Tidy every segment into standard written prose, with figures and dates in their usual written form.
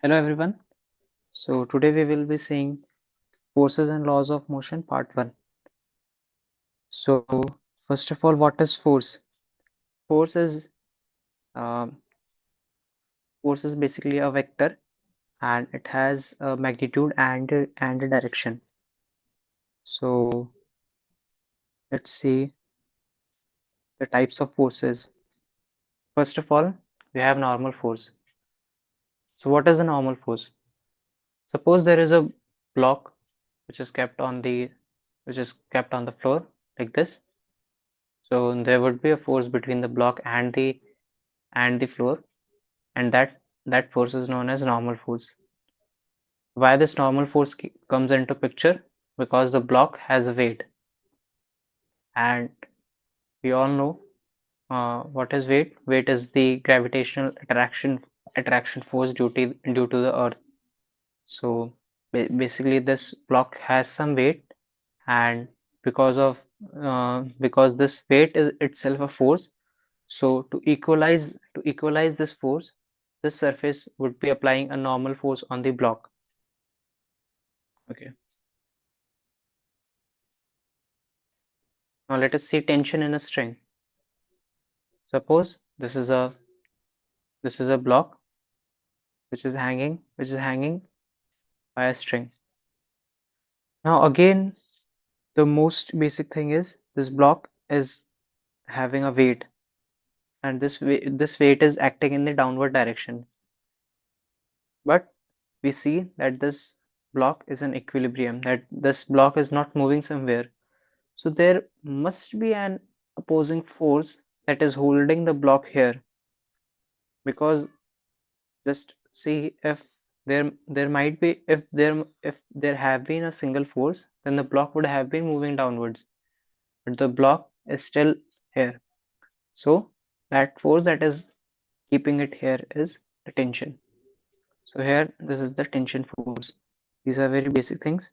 Hello everyone. So today we will be seeing forces and laws of motion part 1. So first of all, what is force? Force is um, force is basically a vector and it has a magnitude and a direction. So let's see the types of forces. First of all, we have normal force. So what is a normal force? Suppose there is a block which is kept on the floor like this. So there would be a force between the block and the floor, and that force is known as normal force. Why this normal force comes into picture? Because the block has a weight, and we all know what is weight. Weight is the gravitational attraction force due to the earth. So basically this block has some weight, and because this weight is itself a force, so to equalize this force, this surface would be applying a normal force on the block. Okay. Now let us see tension in a string. Suppose this is a block which is hanging by a string. Now again, the most basic thing is this block is having a weight, and this weight is acting in the downward direction. But we see that this block is in equilibrium, that this block is not moving somewhere. So there must be an opposing force that is holding the block here, because just see, if there might be if there have been a single force, then the block would have been moving downwards, but the block is still here. So that force that is keeping it here is the tension. So here this is the tension force. These are very basic things.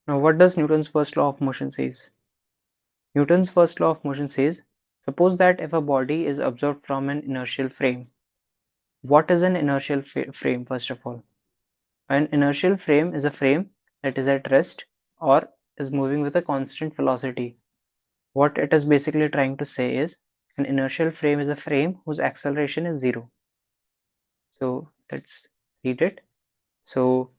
Now what does Newton's first law of motion says? Newton's first law of motion says, suppose that if a body is absorbed from an inertial frame. What is an inertial frame first of all? An inertial frame is a frame that is at rest or is moving with a constant velocity. What it is basically trying to say is, an inertial frame is a frame whose acceleration is zero. So let's read it. So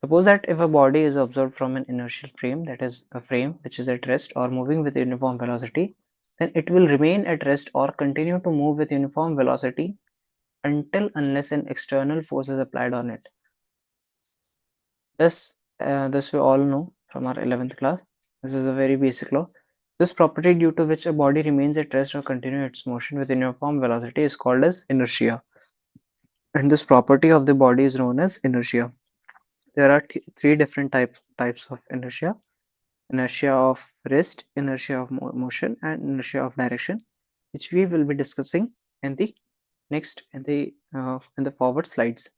suppose that if a body is absorbed from an inertial frame, that is a frame which is at rest or moving with uniform velocity, then it will remain at rest or continue to move with uniform velocity unless an external force is applied on it. This we all know from our 11th class. This is a very basic law. This property due to which a body remains at rest or continue its motion with uniform velocity is called as inertia. And this property of the body is known as inertia. There are three different types of inertia. Inertia of rest, inertia of motion, and inertia of direction, which we will be discussing in the next in the forward slides,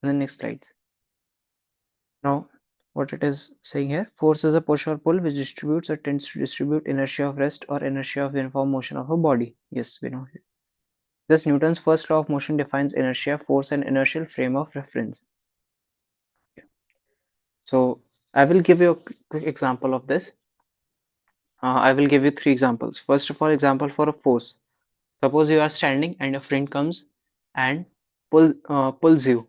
in the next slides. Now, what it is saying here, force is a push or pull which distributes or tends to distribute inertia of rest or inertia of uniform motion of a body. Yes, we know it. Thus, Newton's first law of motion defines inertia, force, and inertial frame of reference. So, I will give you a quick example of this. I will give you three examples. First of all, example for a force. Suppose you are standing and a friend comes and pulls you.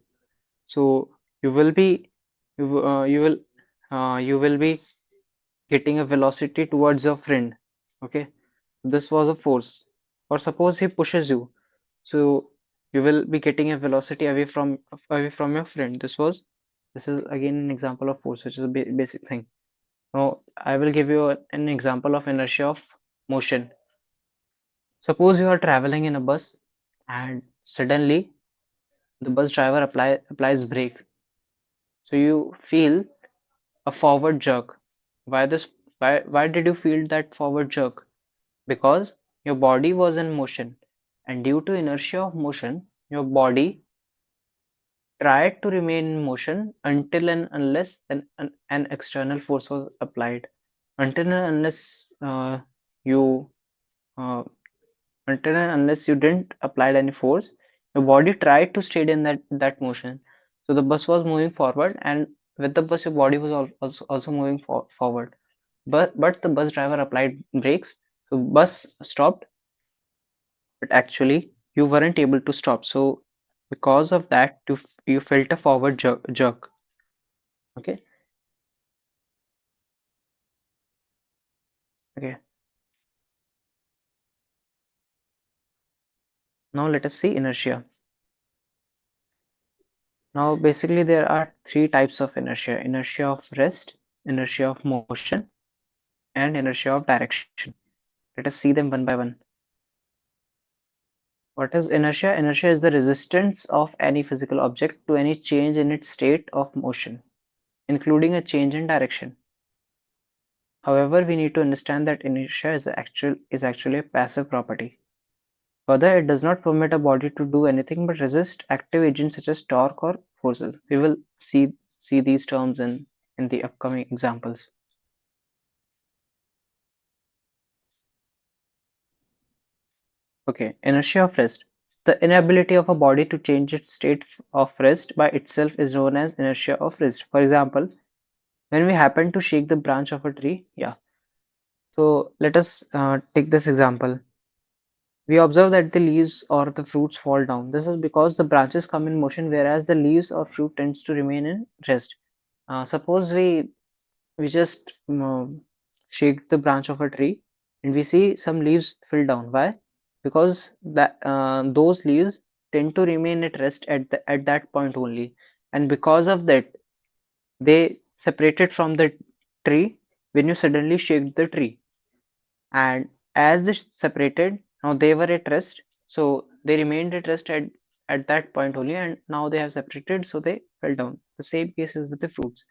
So you will be you, you will be getting a velocity towards your friend. Okay, this was a force. Or suppose he pushes you, so you will be getting a velocity away from your friend. This is again an example of force, which is a basic thing. Now I will give you an example of inertia of motion. Suppose you are traveling in a bus and suddenly the bus driver applies brake, so you feel a forward jerk. Why did you feel that forward jerk? Because your body was in motion, and due to inertia of motion, your body tried to remain in motion until and unless an external force was applied. Until and unless you uh, until and unless you didn't apply any force, your body tried to stay in that motion. So the bus was moving forward, and with the bus, your body was also moving forward. But the bus driver applied brakes, so bus stopped, but actually you weren't able to stop. So because of that, you felt a forward jerk. Okay, okay. Now let us see inertia. Now basically there are three types of inertia: inertia of rest, inertia of motion, and inertia of direction. Let us see them one by one. What is inertia? Inertia is the resistance of any physical object to any change in its state of motion, including a change in direction. However, we need to understand that inertia is actually a passive property. Further, it does not permit a body to do anything but resist active agents such as torque or forces. We will see these terms in the upcoming examples. Okay, inertia of rest. The inability of a body to change its state of rest by itself is known as inertia of rest. For example, when we happen to shake the branch of a tree, yeah. So let us take this example. We observe that the leaves or the fruits fall down. This is because the branches come in motion, whereas the leaves or fruit tends to remain in rest. Suppose we just shake the branch of a tree and we see some leaves fell down. Why? Because that those leaves tend to remain at rest at that point only, and because of that they separated from the tree when you suddenly shake the tree. And as they separated, now they were at rest, so they remained at rest at that point only, and now they have separated, so they fell down. The same case is with the fruits.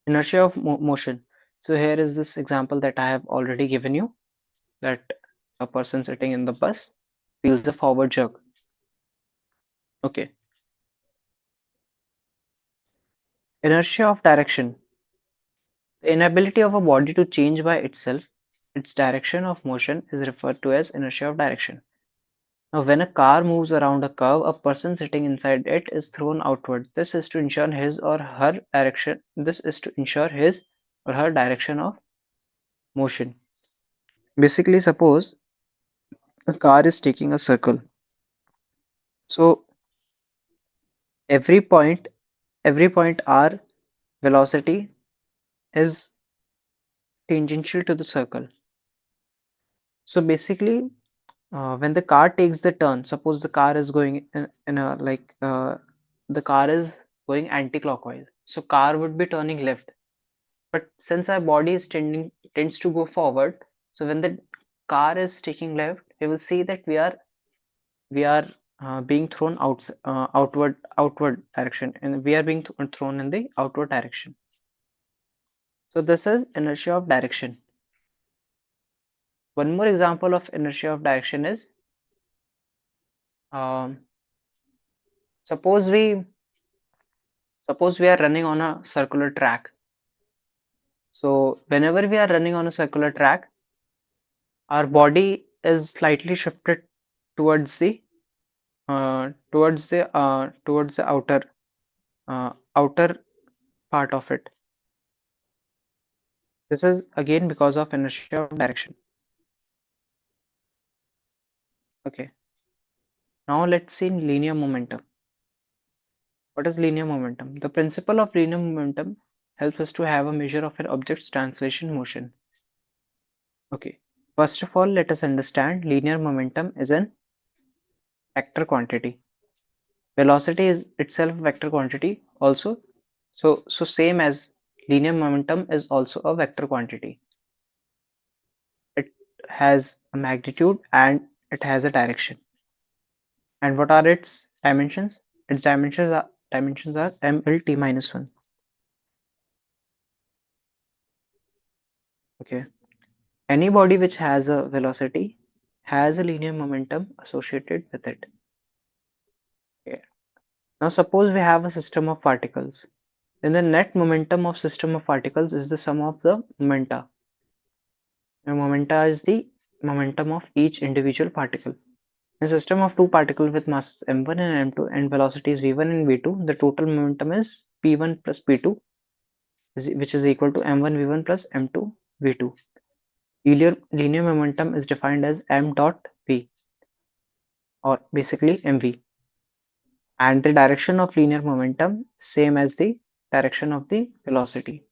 Inertia of motion. So here is this example that I have already given you, that a person sitting in the bus feels a forward jerk. Okay. Inertia of direction. The inability of a body to change by itself its direction of motion is referred to as inertia of direction. Now, when a car moves around a curve, a person sitting inside it is thrown outward. This is to ensure his or her direction. This is to ensure his or her direction of motion. Basically, suppose a car is taking a circle. So every point, every point R velocity is tangential to the circle. So basically, when the car takes the turn, suppose the car is going in a the car is going anti-clockwise. So car would be turning left. But since our body is tends to go forward, so when the car is taking left, we will see that we are being thrown outward direction, and we are being thrown in the outward direction. So this is inertia of direction. One more example of inertia of direction is um, suppose we suppose we are running on a circular track. So whenever we are running on a circular track, our body is slightly shifted towards the outer part of it. This is again because of inertia of direction. Okay. Now let's see linear momentum. What is linear momentum? The principle of linear momentum helps us to have a measure of an object's translation motion. Okay. First of all, let us understand linear momentum is an vector quantity. Velocity is itself a vector quantity also. So same as linear momentum is also a vector quantity. It has a magnitude and it has a direction. And what are its dimensions? Its dimensions are mlt minus 1. Okay. Any body which has a velocity has a linear momentum associated with it. Okay. Now suppose we have a system of particles. Then the net momentum of system of particles is the sum of the momenta. The momenta is the momentum of each individual particle. In a system of two particles with masses m1 and m2 and velocities v1 and v2, the total momentum is p1 plus p2, which is equal to m1 v1 plus m2 v2. Linear momentum is defined as m dot v, or basically mv, and the direction of linear momentum same as the direction of the velocity.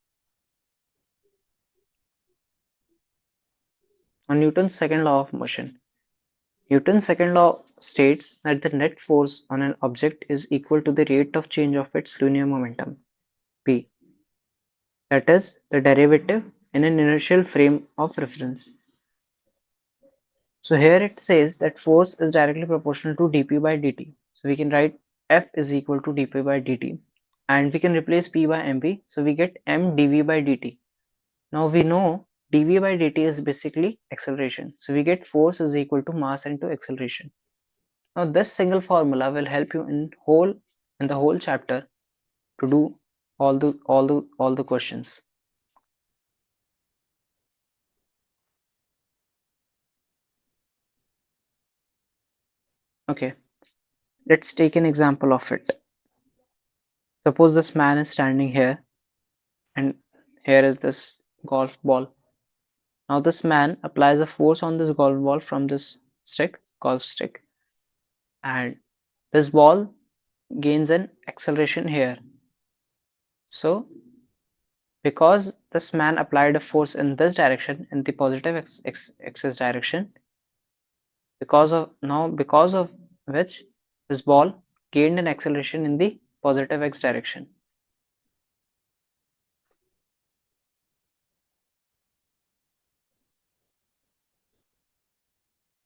On Newton's second law of motion. Newton's second law states that the net force on an object is equal to the rate of change of its linear momentum, p, that is, the derivative in an inertial frame of reference. So here it says that force is directly proportional to dp by dt. So we can write F is equal to dp by dt, and we can replace p by mv, so we get m dv by dt. Now we know dv by dt is basically acceleration, so we get force is equal to mass into acceleration. Now this single formula will help you in the whole chapter to do all the questions. Okay, let's take an example of it. Suppose this man is standing here, and here is this golf ball. Now this man applies a force on this golf ball from this golf stick, and this ball gains an acceleration here. So because this man applied a force in this direction, in the positive axis direction, because of which this ball gained an acceleration in the positive x direction.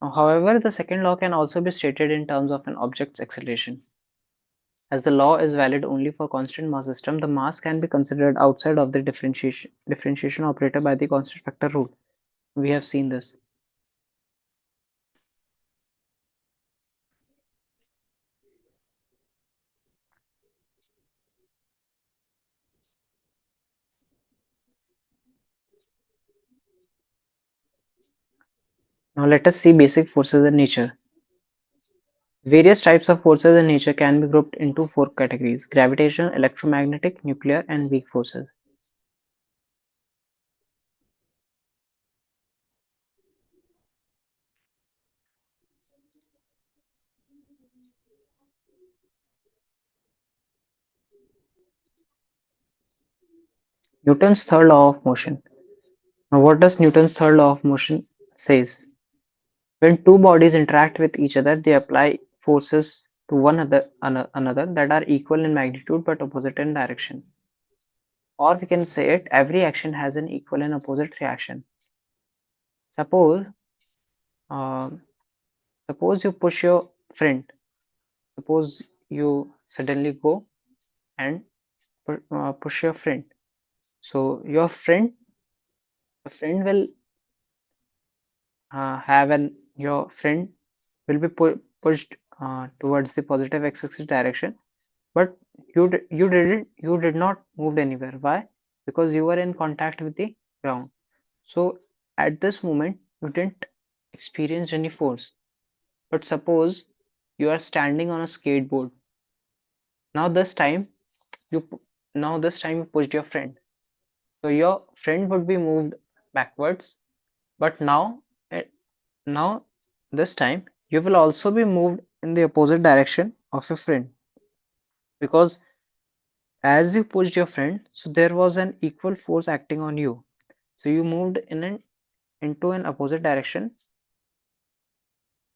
However, the second law can also be stated in terms of an object's acceleration. As the law is valid only for constant mass system, the mass can be considered outside of the differentiation operator by the constant factor rule. We have seen this. Now let us see basic forces in nature. Various types of forces in nature can be grouped into four categories: gravitational, electromagnetic, nuclear, and weak forces. Newton's third law of motion. Now what does Newton's third law of motion says? When two bodies interact with each other, they apply forces to another that are equal in magnitude but opposite in direction. Or we can say it, every action has an equal and opposite reaction. Suppose, um, suppose you push your friend. Suppose you suddenly go and push your friend. So your friend will have an your friend will be pushed towards the positive x-axis direction, but you did not move anywhere. Why? Because you were in contact with the ground. So at this moment you didn't experience any force. But suppose you are standing on a skateboard. Now this time you now this time you pushed your friend. So your friend would be moved backwards, but now this time you will also be moved in the opposite direction of your friend, because as you pushed your friend, so there was an equal force acting on you. So you moved into an opposite direction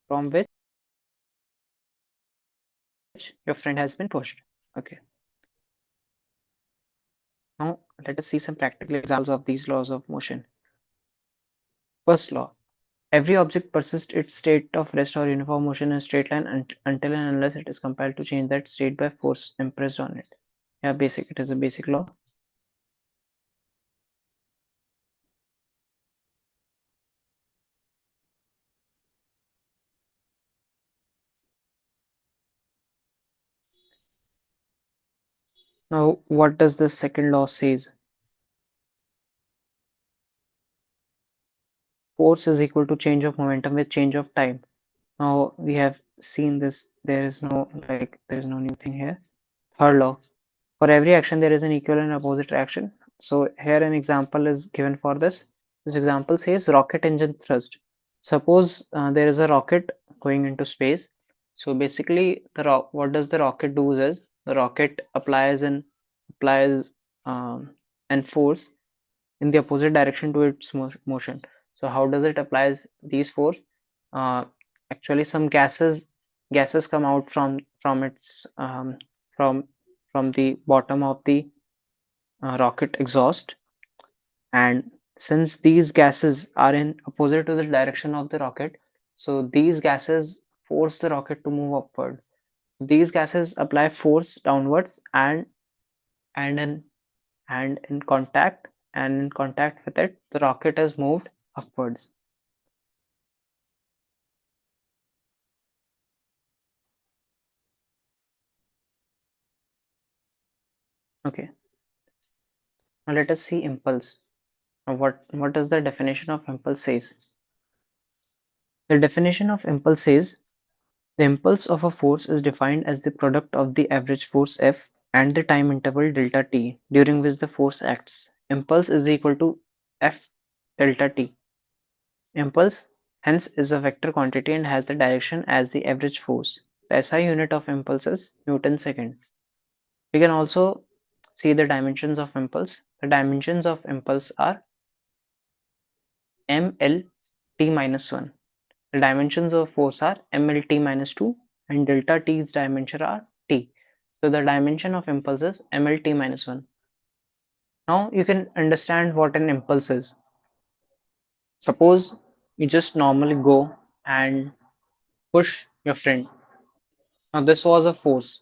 from which your friend has been pushed. Okay. Now let us see some practical examples of these laws of motion. First law. Every object persists its state of rest or uniform motion in a straight line until and unless it is compelled to change that state by force impressed on it. Yeah, basic. It is a basic law. Now, what does the second law says? Force is equal to change of momentum with change of time. Now we have seen this. There is no new thing here. Third law. For every action, there is an equal and opposite reaction. So here an example is given for this. This example says rocket engine thrust. Suppose there is a rocket going into space. So basically, what does the rocket do is the rocket applies um, and force in the opposite direction to its motion. So how does it applies these force? Uh, Actually, some gases come out from its from from the bottom of the rocket exhaust, and since these gases are in opposite to the direction of the rocket, so these gases force the rocket to move upward. These gases apply force downwards and in in contact with it, the rocket is moved upwards. Okay, now let us see impulse. Now what does the definition of impulse says? The definition of impulse says the impulse of a force is defined as the product of the average force F and the time interval delta t during which the force acts. Impulse is equal to F delta t. Impulse hence is a vector quantity and has the direction as the average force. The SI unit of impulse is Newton second. We can also see the dimensions of impulse. The dimensions of impulse are ml t minus 1. The dimensions of force are ml t minus 2 and delta t's dimension are t. So the dimension of impulse is ml t minus 1. Now you can understand what an impulse is. Suppose you just normally go and push your friend. Now this was a force.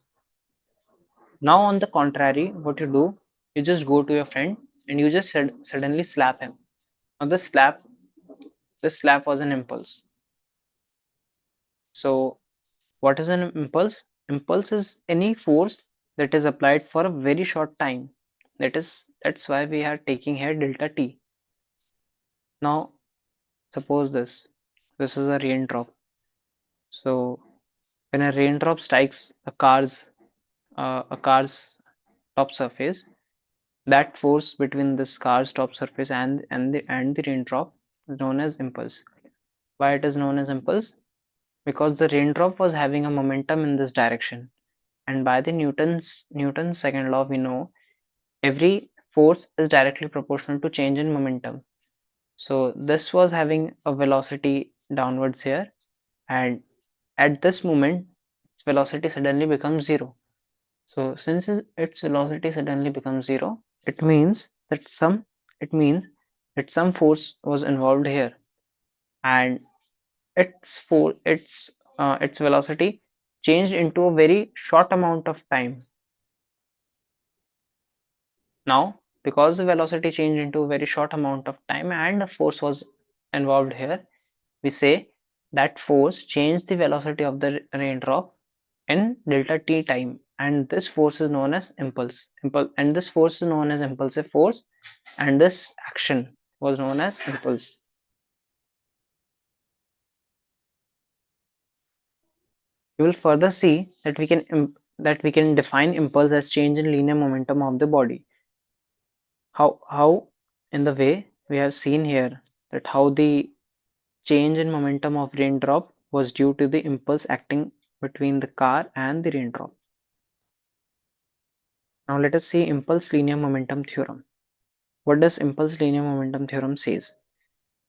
Now on the contrary, what you do, you just go to your friend and you just suddenly slap him. Now this slap was an impulse. So what is an impulse? Impulse is any force that is applied for a very short time. That's why we are taking here delta t. Now suppose this is a raindrop. So when a raindrop strikes a car's top surface, that force between this car's top surface and the raindrop is known as impulse. Why it is known as impulse? Because the raindrop was having a momentum in this direction, and by the Newton's second law, we know every force is directly proportional to change in momentum. So this was having a velocity downwards here, and at this moment its velocity suddenly becomes zero. So since its velocity suddenly becomes zero, it means that some force was involved here, and its velocity changed into a very short amount of time. Now, because the velocity changed into a very short amount of time and a force was involved here, we say that force changed the velocity of the raindrop in delta t time, and this force is known as and this force is known as impulsive force, and this action was known as impulse. You will further see that we can define impulse as change in linear momentum of the body. How in the way we have seen here that how the change in momentum of raindrop was due to the impulse acting between the car and the raindrop. Now let us see impulse linear momentum theorem. What does impulse linear momentum theorem says?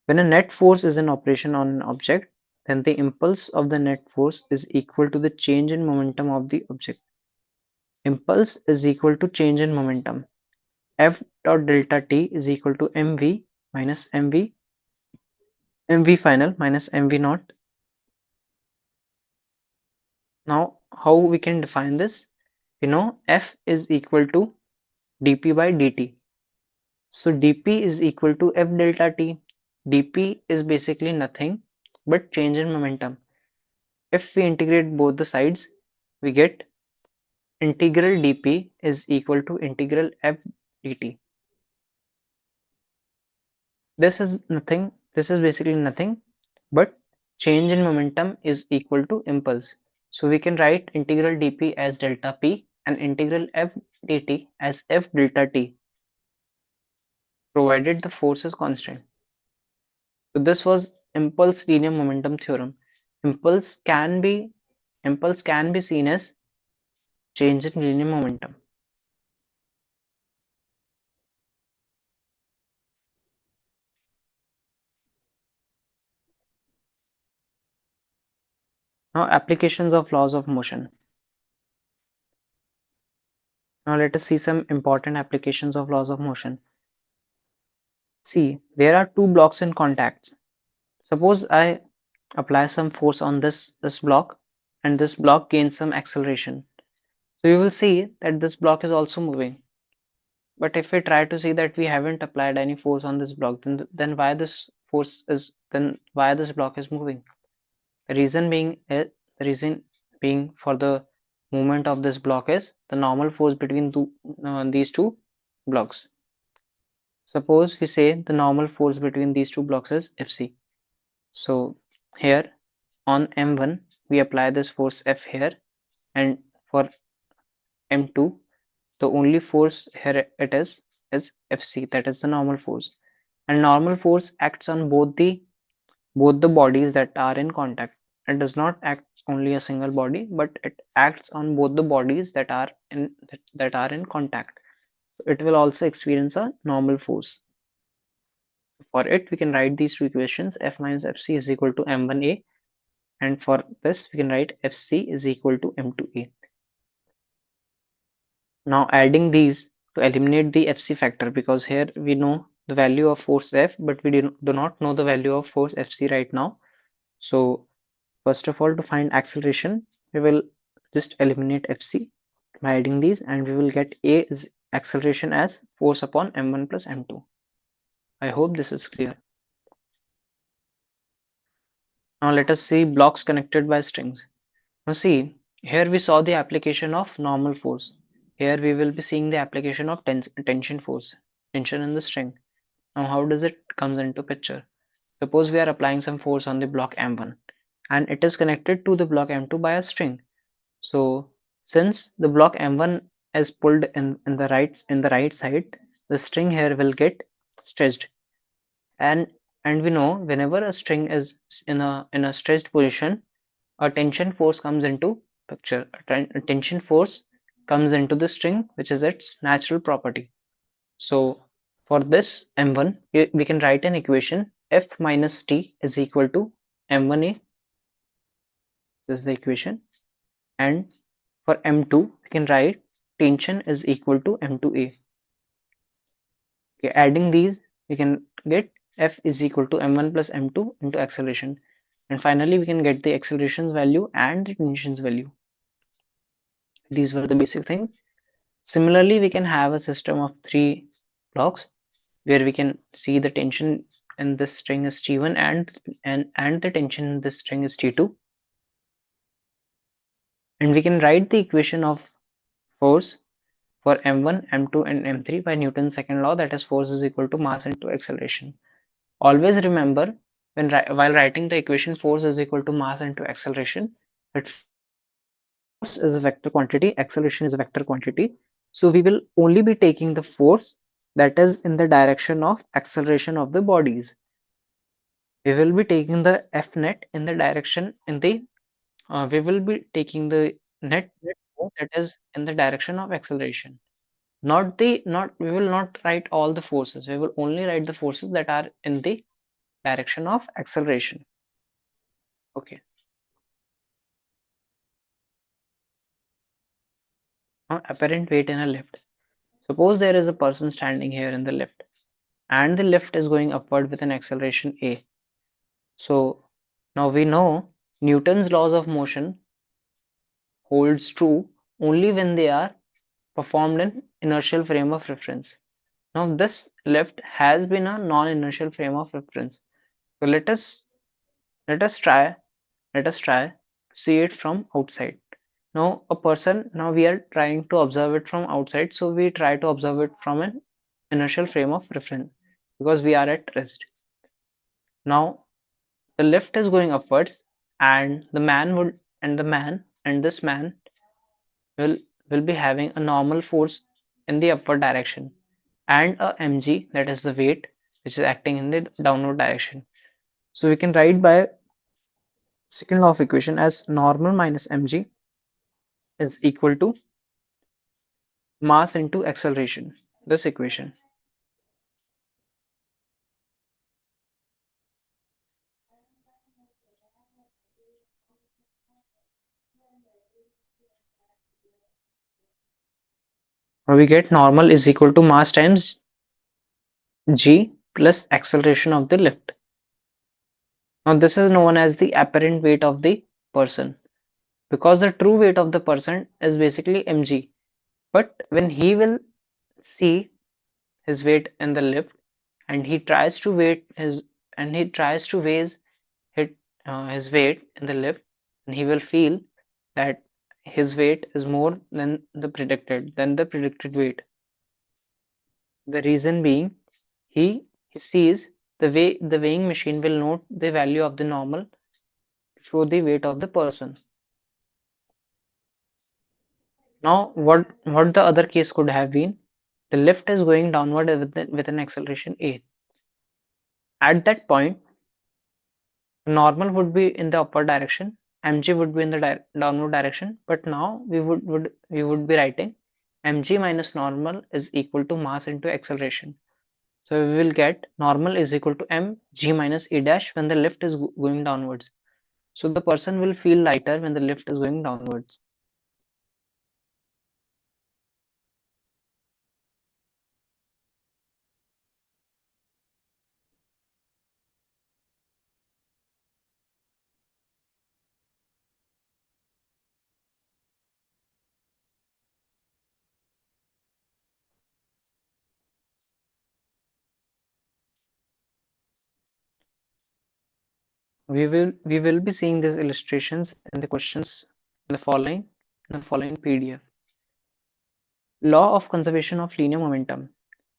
When a net force is in operation on an object, then the impulse of the net force is equal to the change in momentum of the object. Impulse is equal to change in momentum. F dot delta t is equal to mv minus mv final minus mv naught. Now how we can define this? We know F is equal to dp by dt. So dp is equal to F delta t. dp is basically nothing but change in momentum. If we integrate both the sides, we get integral dp is equal to integral f dt. This is basically nothing but change in momentum is equal to impulse. So we can write integral dp as delta p and integral f dt as f delta t, provided the force is constant. So this was impulse linear momentum theorem. Impulse can be impulse can be seen as change in linear momentum. Now applications of laws of motion. Now let us see some important applications of laws of motion. See, there are two blocks in contact. Suppose I apply some force on this block and this block gains some acceleration. So you will see that this block is also moving. But if we try to see that we haven't applied any force on this block, then why this block is moving? The reason being for the movement of this block is the normal force between these two blocks. Suppose we say the normal force between these two blocks is Fc. So here on M1 we apply this force F here, and for M2 the only force here it is Fc, that is the normal force. And normal force acts on both the bodies that are in contact. It does not act only a single body, but it acts on both the bodies that are in contact. So it will also experience a normal force. For it, we can write these two equations: F minus Fc is equal to m1a, and for this we can write Fc is equal to m2a. Now adding these to eliminate the Fc factor, because here we know the value of force F, but we do not know the value of force Fc right now. So first of all, to find acceleration, we will just eliminate Fc by adding these, and we will get A is acceleration as force upon m1 plus m2. I hope this is clear. Now let us see blocks connected by strings. Now see, here we saw the application of normal force. Here we will be seeing the application of tension force, tension in the string. Now how does it comes into picture? Suppose we are applying some force on the block m1 and it is connected to the block m2 by a string. So since the block m1 is pulled in the right side, the string here will get stretched. And we know whenever a string is in a stretched position, a tension force comes into picture. A tension force comes into the string, which is its natural property. So for this m1, we can write an equation: F minus T is equal to m1a. This is the equation. And for m2, we can write tension is equal to m2a. Okay, adding these, we can get F is equal to m1 plus m2 into acceleration. And finally, we can get the acceleration's value and the tension's value. These were the basic things. Similarly, we can have a system of three blocks where we can see the tension in this string is T1 and the tension in this string is T2. And we can write the equation of force for m1, m2 and m3 by Newton's second law, that is force is equal to mass into acceleration. Always remember while writing the equation force is equal to mass into acceleration, that force is a vector quantity, acceleration is a vector quantity. So we will only be taking the force that is in the direction of acceleration of the bodies. We will be taking the F net in the direction in the we will be taking the net force that is in the direction of acceleration. Not we will not write all the forces. We will only write the forces that are in the direction of acceleration. Okay. Now apparent weight in a lift. Suppose there is a person standing here in the lift and the lift is going upward with an acceleration a. So now we know Newton's laws of motion holds true only when they are performed in inertial frame of reference. Now this lift has been a non-inertial frame of reference. So let us try to see it from outside. Now a person, now we are trying to observe it from outside, so we try to observe it from an inertial frame of reference because we are at rest. Now the lift is going upwards, and this man will will be having a normal force in the upward direction and a mg, that is the weight, which is acting in the downward direction. So we can write by second law of equation as normal minus mg is equal to mass into acceleration. This equation. We get normal is equal to mass times g plus acceleration of the lift. Now this is known as the apparent weight of the person, because the true weight of the person is basically mg. But when he will see his weight in the lift, and he tries to raise his, his weight in the lift, and he will feel that his weight is more than the predicted weight. The reason being, he sees the weighing machine will note the value of the normal to show the weight of the person. Now what the other case could have been, the lift is going downward with an acceleration a. At that point, normal would be in the upward direction, mg would be in the downward direction, but now we would be writing mg minus normal is equal to mass into acceleration. So we will get normal is equal to mg minus e dash when the lift is going downwards. So the person will feel lighter when the lift is going downwards. We will be seeing these illustrations in the questions in the following PDF. Law of conservation of linear momentum.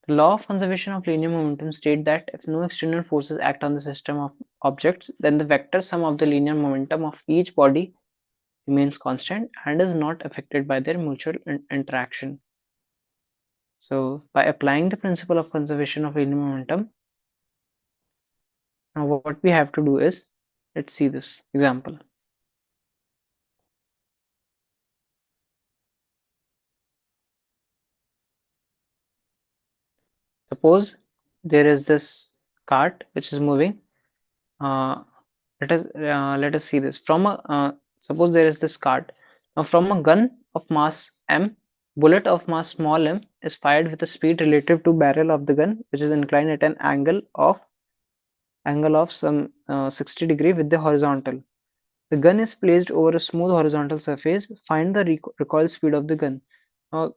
The law of conservation of linear momentum states that if no external forces act on the system of objects, then the vector sum of the linear momentum of each body remains constant and is not affected by their mutual interaction. So by applying the principle of conservation of linear momentum, now what we have to do is, let's see this example. Suppose there is this cart which is moving. Let us see this from a suppose there is this cart. Now from a gun of mass m, bullet of mass small m is fired with a speed relative to barrel of the gun, which is inclined at an angle of some 60 degree with the horizontal. The gun is placed over a smooth horizontal surface. Find the recoil speed of the gun. Now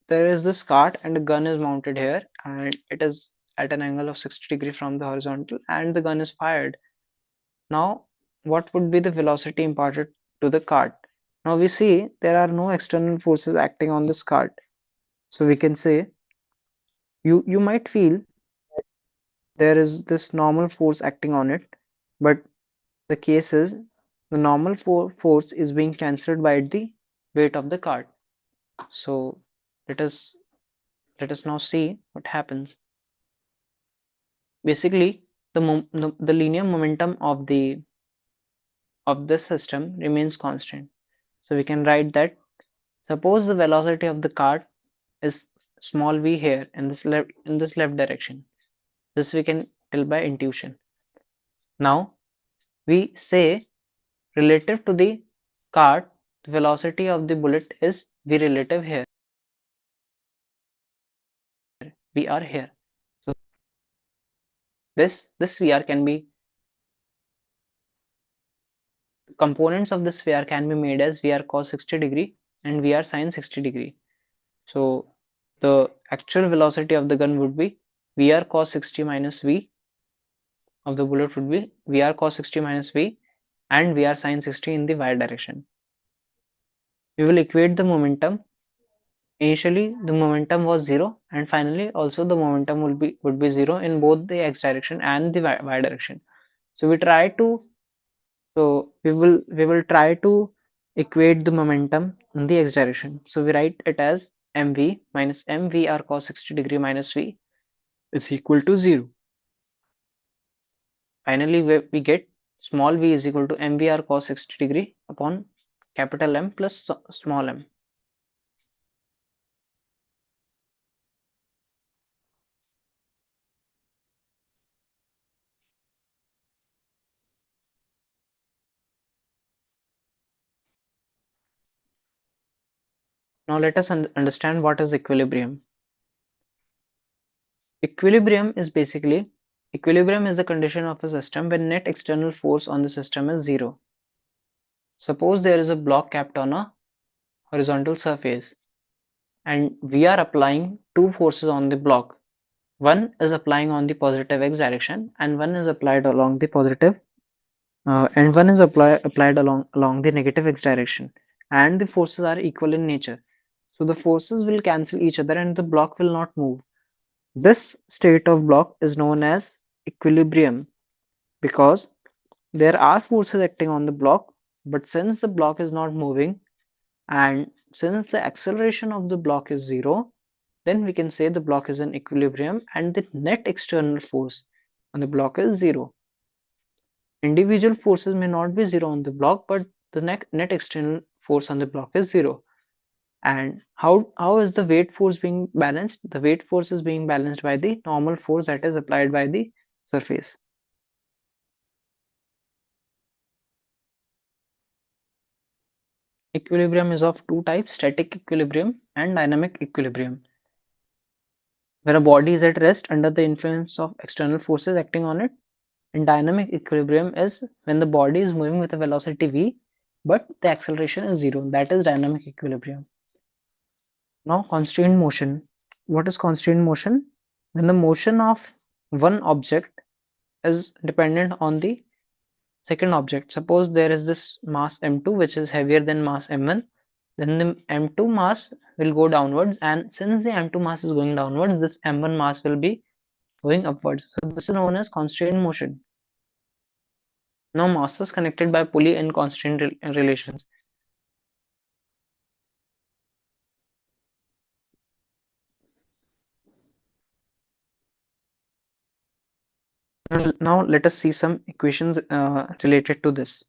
there is this cart and a gun is mounted here, and it is at an angle of 60 degree from the horizontal, and the gun is fired. Now what would be the velocity imparted to the cart? Now we see there are no external forces acting on this cart, so we can say you might feel there is this normal force acting on it, but the case is the normal force is being cancelled by the weight of the cart. So let us now see what happens. Basically, the linear momentum of this system remains constant. So we can write that, suppose the velocity of the cart is small v here in this left direction. This we can tell by intuition. Now we say relative to the cart, the velocity of the bullet is v relative here. We are here. So this VR can be, components of this VR can be made as VR cos 60 degree and VR sin 60 degree. So the actual velocity of the gun would be VR cos 60 minus v of the bullet would be VR cos 60 minus v and VR sin 60 in the y direction. We will equate the momentum. Initially, the momentum was zero, and finally, also the momentum would be zero in both the x direction and the y direction. So we will try to equate the momentum in the x direction. So we write it as mv minus mv r cos 60 degree minus v is equal to 0. Finally, we get small v is equal to mv r cos 60 degree upon capital M plus small m. Now let us understand what is equilibrium. Equilibrium is the condition of a system when net external force on the system is zero. Suppose there is a block kept on a horizontal surface and we are applying two forces on the block. One is applying on the positive x direction and one is applied along the applied along the negative x direction, and the forces are equal in nature. So the forces will cancel each other and the block will not move. This state of block is known as equilibrium because there are forces acting on the block, but since the block is not moving and since the acceleration of the block is zero, then we can say the block is in equilibrium and the net external force on the block is zero. Individual forces may not be zero on the block, but the net external force on the block is zero. And how is the weight force being balanced? The weight force is being balanced by the normal force that is applied by the surface. Equilibrium is of two types: static equilibrium and dynamic equilibrium, where a body is at rest under the influence of external forces acting on it. And dynamic equilibrium is when the body is moving with a velocity v, but the acceleration is zero. That is dynamic equilibrium. Now, constrained motion. What is constrained motion? When the motion of one object is dependent on the second object. Suppose there is this mass m2 which is heavier than mass m1, then the m2 mass will go downwards, and since the m2 mass is going downwards, this m1 mass will be going upwards. So this is known as constrained motion. Now masses connected by pulley and constraint relations. Now let us see some equations related to this.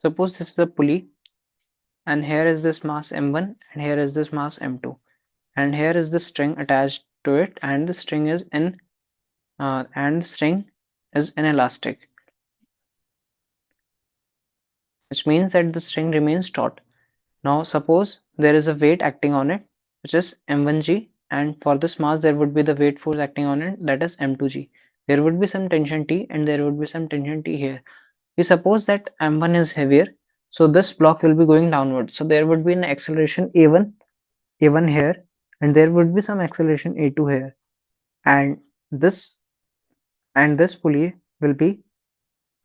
Suppose this is the pulley and here is this mass m1 and here is this mass m2 and here is the string attached to it, and the string is inelastic, which means that the string remains taut. Now suppose there is a weight acting on it which is m1g, and for this mass there would be the weight force acting on it, that is m2g. There would be some tension T and there would be some tension T here. We suppose that m1 is heavier, so this block will be going downward. So there would be an acceleration a1 here, and there would be some acceleration a2 here, and this this pulley will be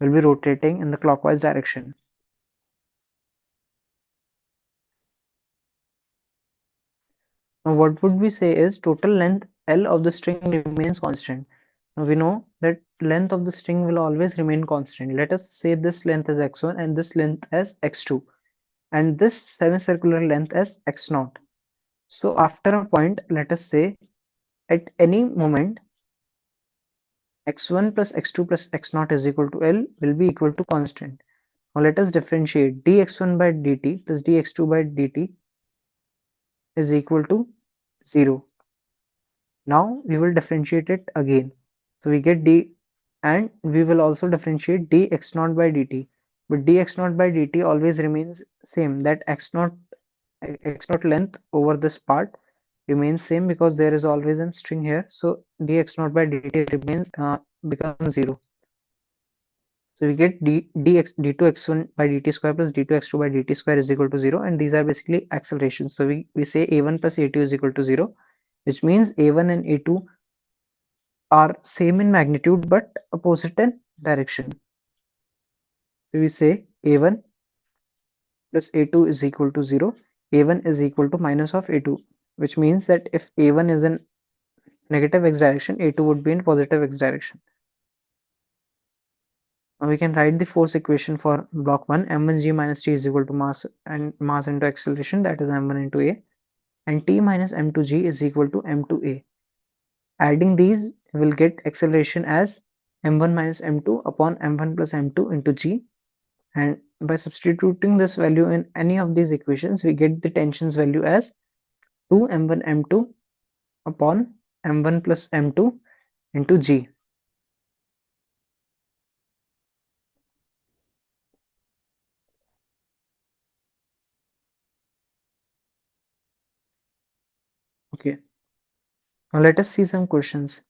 rotating in the clockwise direction. Now what would we say is total length L of the string remains constant. Now we know that length of the string will always remain constant. Let us say this length is x1 and this length as x2 and this semicircular length as x0. So after a point, let us say at any moment x1 plus x2 plus x0 is equal to L will be equal to constant. Now let us differentiate dx1 by dt plus dx2 by dt is equal to 0. Now we will differentiate it again. So we get d, and we will also differentiate dx0 by dt. but dx naught by dt always remains same. That x naught length over this part remains same because there is always a string here. So dx naught by dt remains becomes 0. So we get d2 x1 by dt square plus d2 x2 by dt square is equal to 0, and these are basically accelerations. So we say a1 plus a2 is equal to 0, which means a1 and a2 are same in magnitude but opposite in direction. So we say a1 plus a2 is equal to 0, a1 is equal to minus of a2, which means that if a1 is in negative x direction, a2 would be in positive x direction. Now we can write the force equation for block 1. m1g minus t is equal to mass into acceleration, that is m1 into a, and t minus m2g is equal to m2a. Adding these, we will get acceleration as m1 minus m2 upon m1 plus m2 into g, and by substituting this value in any of these equations, we get the tensions value as 2 m1 m2 upon m1 plus m2 into g. Okay, now let us see some questions.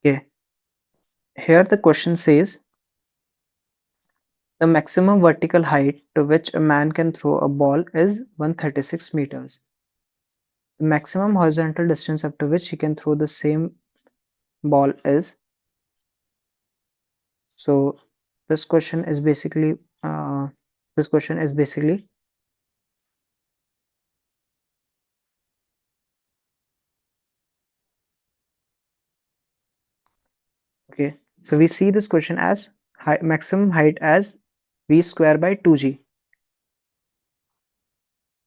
Okay, here the question says the maximum vertical height to which a man can throw a ball is 136 meters. The maximum horizontal distance up to which he can throw the same ball is. So this question is basically uh, this question is basically okay. So we see this question as maximum height as v square by 2g.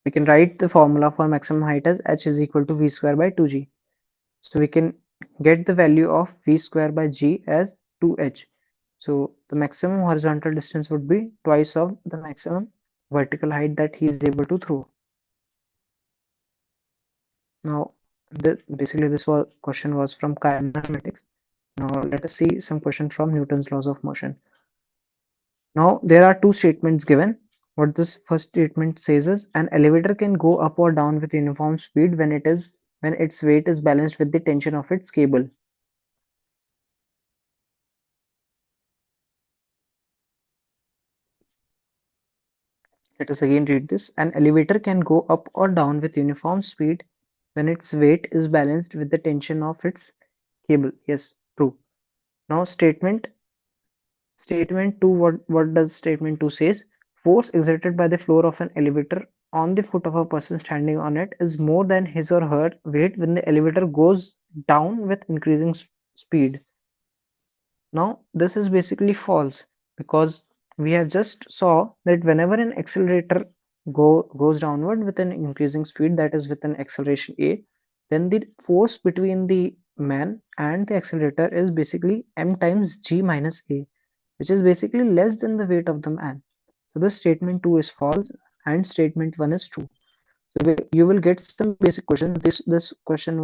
We can write the formula for maximum height as h is equal to v square by 2g. So we can get the value of v square by g as 2h. So the maximum horizontal distance would be twice of the maximum vertical height that he is able to throw. Now, basically this question was from kinematics. Now let us see some question from Newton's laws of motion. Now there are two statements given. What this first statement says is an elevator can go up or down with uniform speed when its weight is balanced with the tension of its cable. Let us again read this. An elevator can go up or down with uniform speed when its weight is balanced with the tension of its cable. Yes, true. Now statement 2, what does statement 2 says? Force exerted by the floor of an elevator on the foot of a person standing on it is more than his or her weight when the elevator goes down with increasing speed. Now this is basically false because we have just saw that whenever an accelerator goes downward with an increasing speed, that is with an acceleration a, then the force between the man and the accelerator is basically m times g minus a, which is basically less than the weight of the man. So this statement 2 is false and statement 1 is true. So you will get some basic questions. This question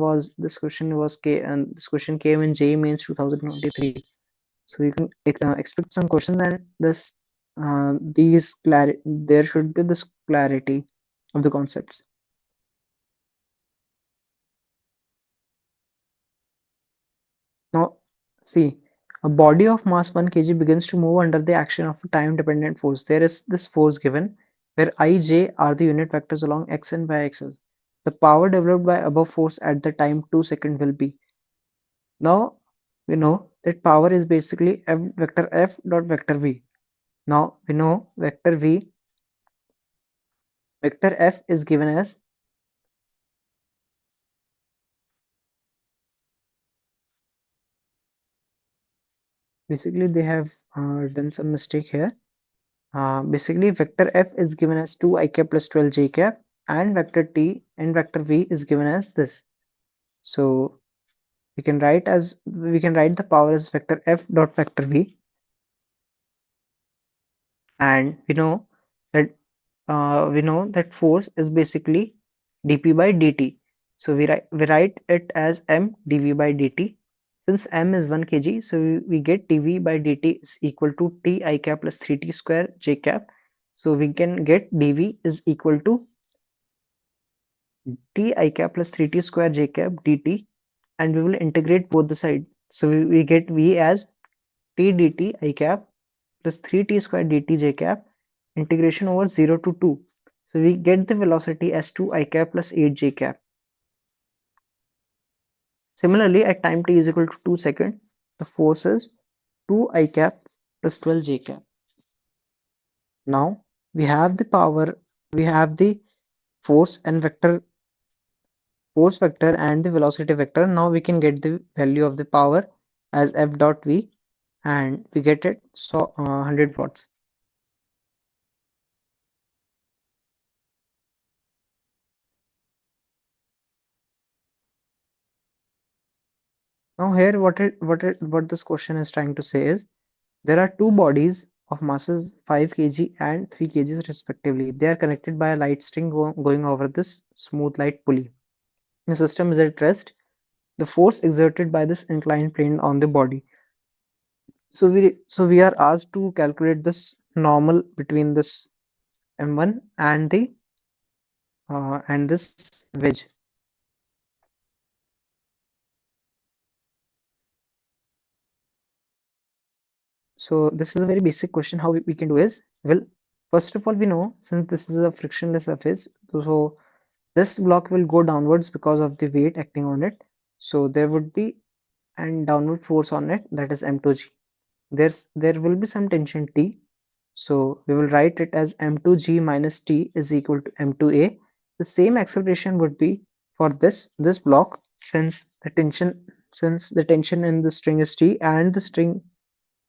came in JEE Mains 2023. So you can expect some questions, and there should be this clarity of the concepts. Now see, A body of mass 1 kg begins to move under the action of a time-dependent force. There is this force given, where I, J are the unit vectors along x and y axis. The power developed by above force at the time 2 second will be. Now we know that power is basically F vector F dot vector V. Now we know vector F is given as, basically they have done some mistake here. Basically vector F is given as 2 I cap plus 12 j cap, and vector T and vector V is given as this. So we can write the power as vector F dot vector V, and that we know that force is basically dp by dt. So we write it as m dv by dt. Since m is 1 kg, so we get dv by dt is equal to t I cap plus 3t square j cap. So we can get dv is equal to t I cap plus 3t square j cap dt, and we will integrate both the sides. So we get v as t dt I cap plus 3t square dt j cap integration over 0 to 2. So we get the velocity as 2 I cap plus 8 j cap. Similarly, at time t is equal to 2 seconds, the force is 2 I cap plus 12 j cap. Now we have the power, we have the force and force vector and the velocity vector. Now we can get the value of the power as F dot V, and we get it, so 100 watts. Now here what this question is trying to say is, there are two bodies of masses 5 kg and 3 kg respectively. They are connected by a light string going over this smooth light pulley. The system is at rest. The force exerted by this inclined plane on the body. So we are asked to calculate this normal between this M1 and the and this wedge. So this is a very basic question. How we can do is, well, first of all, we know since this is a frictionless surface, so this block will go downwards because of the weight acting on it. So there would be an downward force on it, that is M2G. There will be some tension T. So we will write it as M2G minus T is equal to M2A. The same acceleration would be for this block, since the tension in the string is T and the string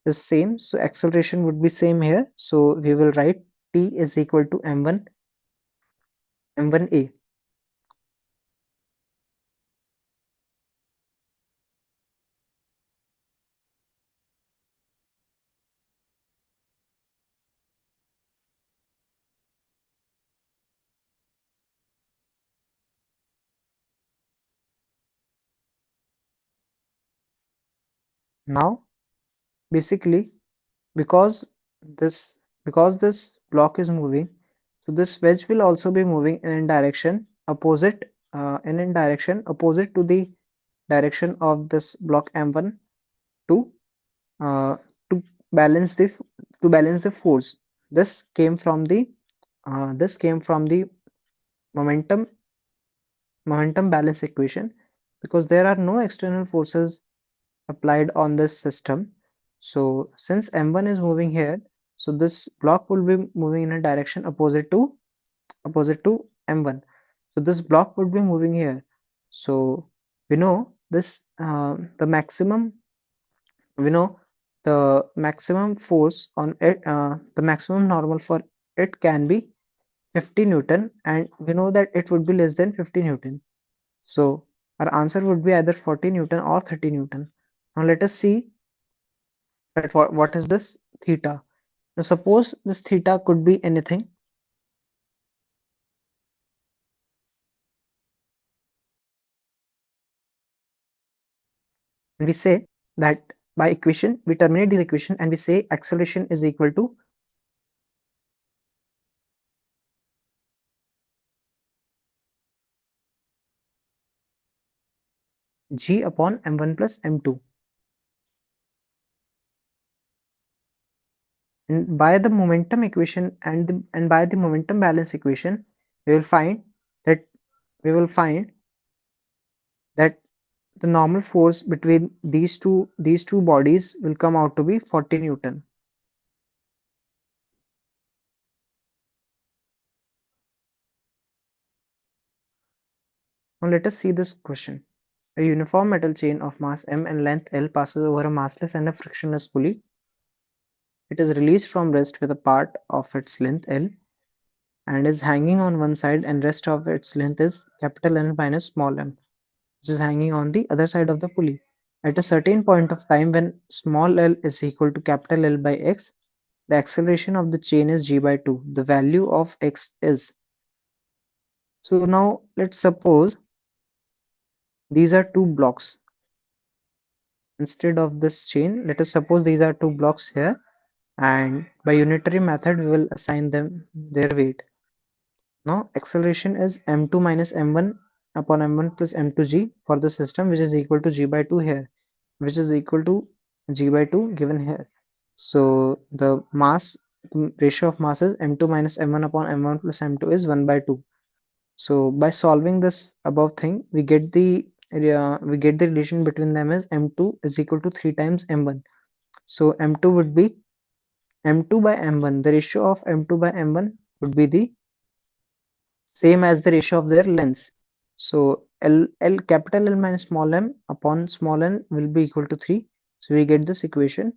is same, so acceleration would be same here. So we will write T is equal to M1A. Now basically, because this because this block is moving, so this wedge will also be moving in a direction opposite, to the direction of this block M1, to uh, to balance the force. This came from the momentum balance equation, because there are no external forces applied on this system. So since M1 is moving here, so this block will be moving in a direction opposite to M1. So this block would be moving here. So we know this we know the maximum force on it, the maximum normal for it can be 50 Newton, and we know that it would be less than 50 Newton. So our answer would be either 40 Newton or 30 Newton. Now let us see that what is this theta. Now suppose this theta could be anything. We say that by equation, we terminate this equation and we say acceleration is equal to g upon m1 plus m2. And by the momentum equation and by the momentum balance equation, we will find that we will find that the normal force between these two bodies will come out to be 40 Newton. Now let us see this question. A uniform metal chain of mass m and length L passes over a massless and a frictionless pulley. It is released from rest with a part of its length L and is hanging on one side, and rest of its length is capital L minus small m, which is hanging on the other side of the pulley. At a certain point of time when small l is equal to capital L by x, the acceleration of the chain is g by 2. The value of x is. So now let's suppose these are two blocks. Instead of this chain, let us suppose these are two blocks here, and by unitary method we will assign them their weight. Now acceleration is m2 minus m1 upon m1 plus m2 g for the system, which is equal to g by 2 here, which is equal to g by 2 given here. So the mass ratio of mass is m2 minus m1 upon m1 plus m2 is 1 by 2. So by solving this above thing, we get the relation between them as m2 is equal to 3 times m1. So m2 would be m2 by m1. The ratio of m2 by m1 would be the same as the ratio of their lengths. So L capital L minus small m upon small n will be equal to 3. So we get this equation,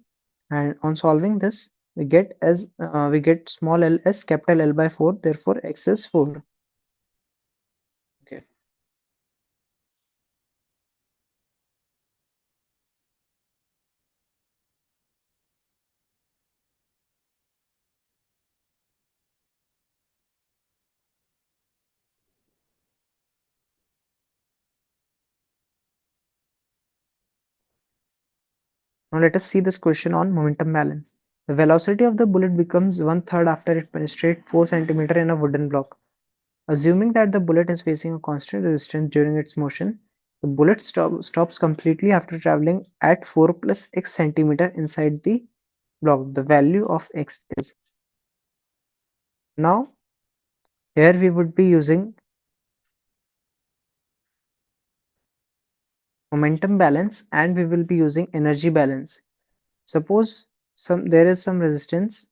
and on solving this, we get small l as capital L by 4. Therefore, x is 4. Okay. Now let us see this question on momentum balance. The velocity of the bullet becomes 1/3 after it penetrates 4 cm in a wooden block. Assuming that the bullet is facing a constant resistance during its motion, the bullet stops completely after traveling at 4 plus x centimeter inside the block. The value of x is. Now, here we would be using momentum balance and we will be using energy balance. Suppose there is some resistance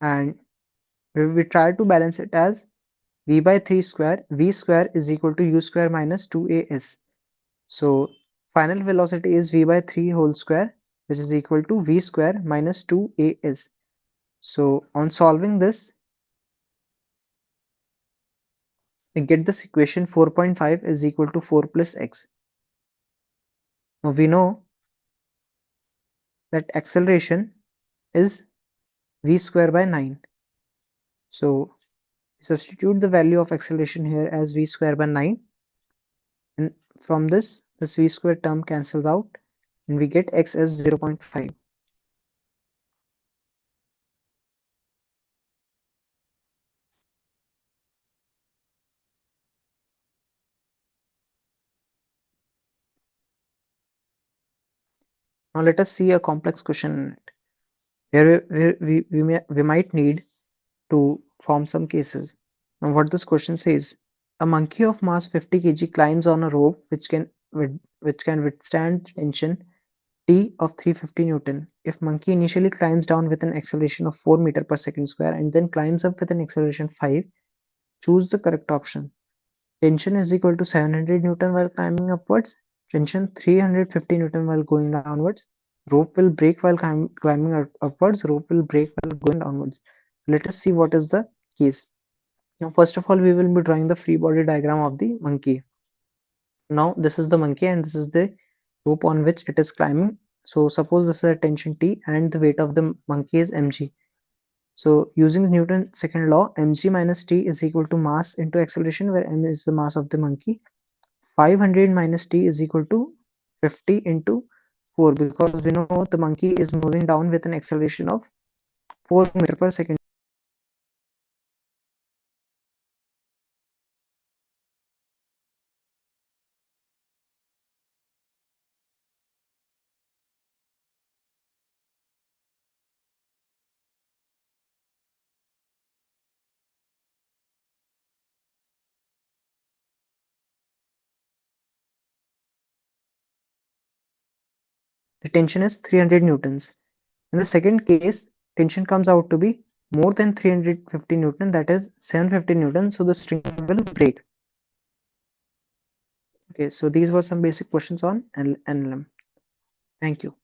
and we try to balance it as v by 3 square. V square is equal to u square minus 2as. So final velocity is v by 3 whole square, which is equal to v square minus 2as. So on solving this, we get this equation 4.5 is equal to 4 plus x. Now we know that acceleration is v square by 9. So substitute the value of acceleration here as v square by 9, and from this v square term cancels out and we get x as 0.5. Now let us see a complex question in it. Here we might need to form some cases. Now what this question says: a monkey of mass 50 kg climbs on a rope which can withstand tension T of 350 Newton. If monkey initially climbs down with an acceleration of 4 meter per second square and then climbs up with an acceleration 5, choose the correct option. Tension is equal to 700 Newton while climbing upwards. Tension 350 Newton while going downwards. Rope will break while climbing upwards. Rope will break while going downwards. Let us see what is the case. Now, first of all, we will be drawing the free body diagram of the monkey. Now, this is the monkey and this is the rope on which it is climbing. So, suppose this is a tension T and the weight of the monkey is mg. So, using Newton's second law, mg minus T is equal to mass into acceleration, where m is the mass of the monkey. 500 minus T is equal to 50 into 4, because we know the monkey is moving down with an acceleration of 4 meter per second. the tension is 300 newtons. In the second case, tension comes out to be more than 350 newton, that is 750 newton, so the string will break. Okay, so these were some basic questions on NLM. Thank you.